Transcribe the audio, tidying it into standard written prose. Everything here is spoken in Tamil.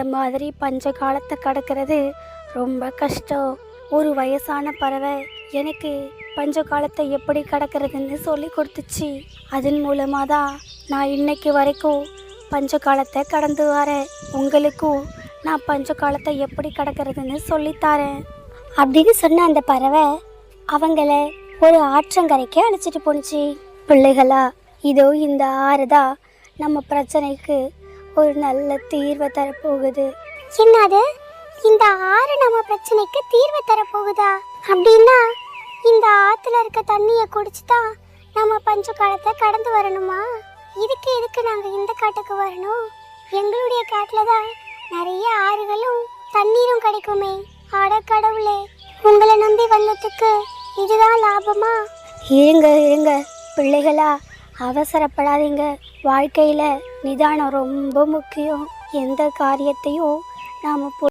இந்த மாதிரி பஞ்ச காலத்தை கடக்கிறது ரொம்ப கஷ்டம். ஒரு வயசான பறவை எனக்கு பஞ்ச காலத்தை எப்படி கடக்கிறதுன்னு சொல்லி கொடுத்துச்சு. அதன் மூலமாக தான் நான் இன்னைக்கு வரைக்கும் பஞ்ச காலத்தை கடந்து வரேன். உங்களுக்கும் நான் பஞ்ச காலத்தை எப்படி கடக்கிறதுன்னு சொல்லித்தரேன் அப்படின்னு சொன்ன அந்த பறவை அவங்கள ஒரு ஆற்றங்கரைக்கு அழைச்சிட்டு போணுச்சு. பிள்ளைகளா, இதோ இந்த ஆறு தான் நம்ம பிரச்சனைக்கு ஒரு நல்ல தீர்வை தரப்போகுது. என்னது, இந்த ஆறு நம்ம பிரச்சனைக்கு தீர்வு தரப்போகுதா? அப்படின்னா இந்த ஆத்துல இருக்க தண்ணியை குடிச்சுதான் நம்ம பஞ்ச காலத்தை கடந்து வரணுமா? எதுக்கு நாங்க இந்த காட்டுக்கு வரணும்? எங்களுடைய காட்டுல தான் நிறைய ஆறுகளும் தண்ணீரும் கிடைக்குமே. அட கடவுளே, உங்களை நம்பி வந்ததுக்கு இதுதான் லாபமா? இருங்க பிள்ளைகளா, அவசரப்படாதீங்க. வாழ்க்கையில் நிதானம் ரொம்ப முக்கியம். எந்த காரியத்தையும் நாம்